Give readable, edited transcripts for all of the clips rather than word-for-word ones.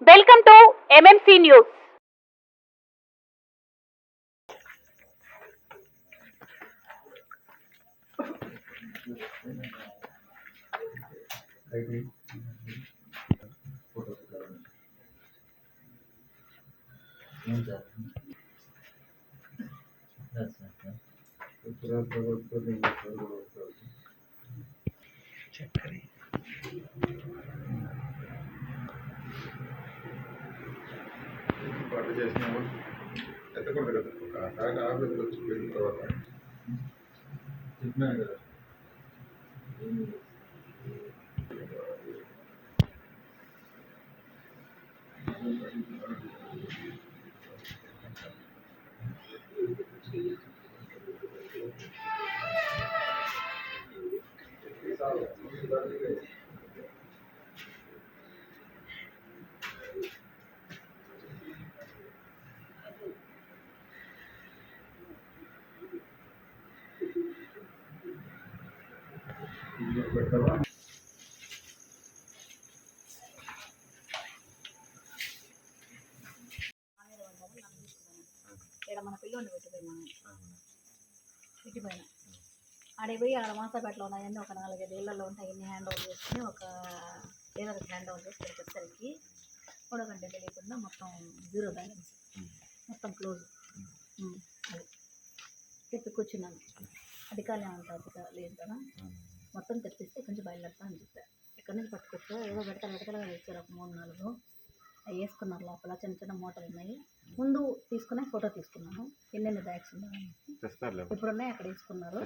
Welcome to MMC news. పాటు చేసినాము ఎత్తకుండా కదా ఆయన ఆఫీస్కి వచ్చి వెళ్ళిన తర్వాత చెప్పినాను కదా పెట్టావా మన పిల్లోని పెట్టిపోయినా ఆడిపోయి ఆడ మాసాపేటలో ఉన్నాయన్నీ ఒక 4-5 ఇళ్లలో ఉంటాయి. ఇన్ని హ్యాండ్ ఓవర్ చేసుకుని ఒక డీలర్కి హ్యాండ్ ఓవర్ చేసి వచ్చేసరికి కూడా కంటే తెలియకుండా మొత్తం 0 బ్యాలెన్స్, మొత్తం క్లోజ్. అది చెప్పి కూర్చున్నాను. అధికారులు ఏమంటారు లేదు కదా, మొత్తం తెప్పిస్తే కొంచెం బయలుదేరుతా అని చెప్పారు. ఎక్కడి నుంచి పట్టుకొచ్చా ఏదో వెడతలుగా వేసారు. ఒక 3-4 అవి వేసుకున్నారు. లోపల చిన్న చిన్న మూటలు ఉన్నాయి. ముందు తీసుకునే ఫోటో తీసుకున్నాను, ఎన్నెన్ని బ్యాగ్స్ ఉన్నాయి ఇప్పుడున్నాయి అక్కడ తీసుకున్నారు.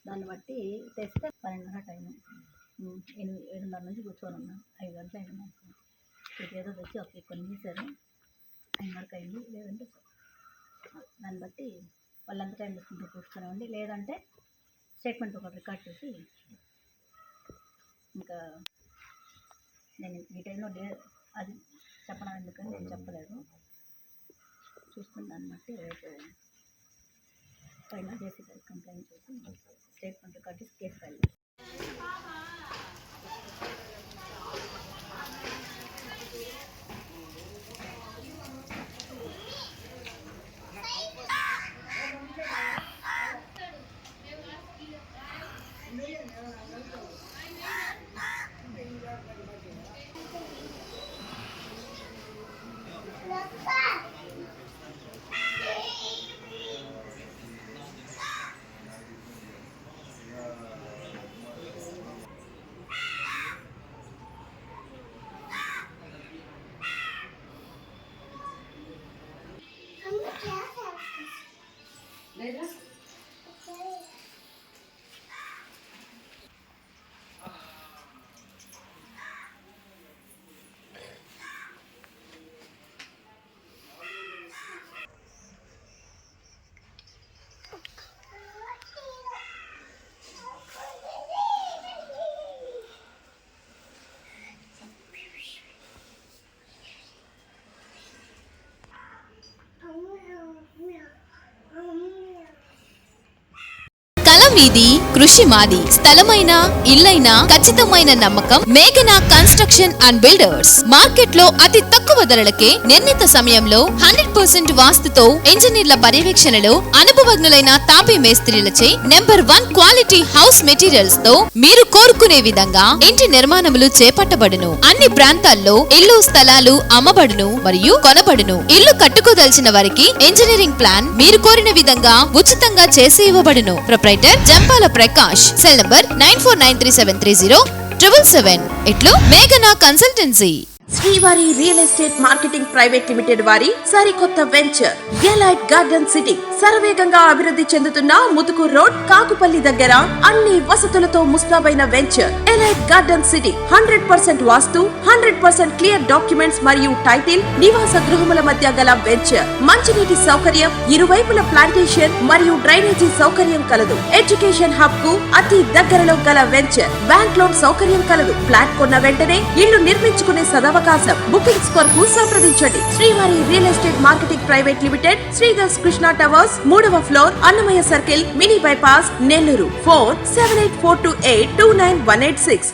దాన్ని బట్టి తెస్తే 12:30 టైము. 7:30 నుంచి కూర్చొని ఉన్నాను. 5 గంటలు అయింది నాకు. ఏదో తెచ్చి ఒక కొన్ని తీశారు. 5:30 అయింది. లేదంటే దాన్ని బట్టి వాళ్ళు ఎంత టైం తీసుకుంటే కూర్చొనివ్వండి, లేదంటే స్టేట్మెంట్ ఒకటి రికార్డ్ చేసి ఇంకా నేను ఈ టైంలో అది చెప్పడం ఎందుకని నేను చెప్పలేదు. చూసుకుని దాన్ని బట్టి రేపు పైన చేసి కంప్లైంట్ చేసి స్టేట్మెంట్ రికార్డ్ చేసి కేసు ఫైల్ చేసి లేదా మీది కృషి మాది. స్థలమైన ఇల్లైనా ఖచ్చితమైన నమ్మకం మేఘనా కన్స్ట్రక్షన్ అండ్ బిల్డర్స్. మార్కెట్ లో అతి తక్కువ ధరలకే నిర్ణీత సమయంలో 100% వాస్తుతో ఇంజనీర్ల పర్యవేక్షణలో అనుభవజ్ఞులైన తాపీ మేస్త్రీలచే నెంబర్ 1 క్వాలిటీ హౌస్ మెటీరియల్స్ తో మీరు కోరుకునే విధంగా ఇంటి నిర్మాణములు చేపట్టబడును. అన్ని ప్రాంతాల్లో ఇల్లు స్థలాలు అమ్మబడును మరియు కొనబడును. ఇల్లు కట్టుకోదలిచిన వారికి ఇంజనీరింగ్ ప్లాన్ మీరు కోరిన విధంగా ఉచితంగా చేసి ఇవ్వబడును. Proprietor Jampala Prakash. Cell number 9493730777. ఇట్లు మేఘనా consultancy. Srivari real estate marketing private limited వారి సరికొత్త వెంచర్ ఎలైట్ గార్డెన్ సిటీ శరవేగంగా అభివృద్ధి చెందుతున్న ముతుకూర్ రోడ్, కాకుపల్లి దగ్గర అన్ని వసతులతో ముస్తాబైన వెంచర్ ఎలైట్ గార్డెన్ సిటీ. 100% వాస్తు, 100% క్లియర్ డాక్యుమెంట్స్ మరియు టైటిల్, నివాస గృహముల మధ్య గల వెంచర్. మంచినీటి సౌకర్యం, ఇరువైపుల ప్లాంటేషన్ మరియు డ్రైనేజీ సౌకర్యం కలదు. ఎడ్యుకేషన్ హబ్ కు అతి దగ్గరలో గల వెంచర్. బ్యాంక్ లోన్ సౌకర్యం కలదు. ఫ్లాట్ కొన్న వెంటనే ఇల్లు నిర్మించుకునే సదవ బుకింగ్స్ కొరకు సంప్రదించండి. Srivari real estate marketing private limited, Sridhar's Krishna towers, 3వ floor, Annamayya circle, mini bypass, Nellore. Phone 7842829186.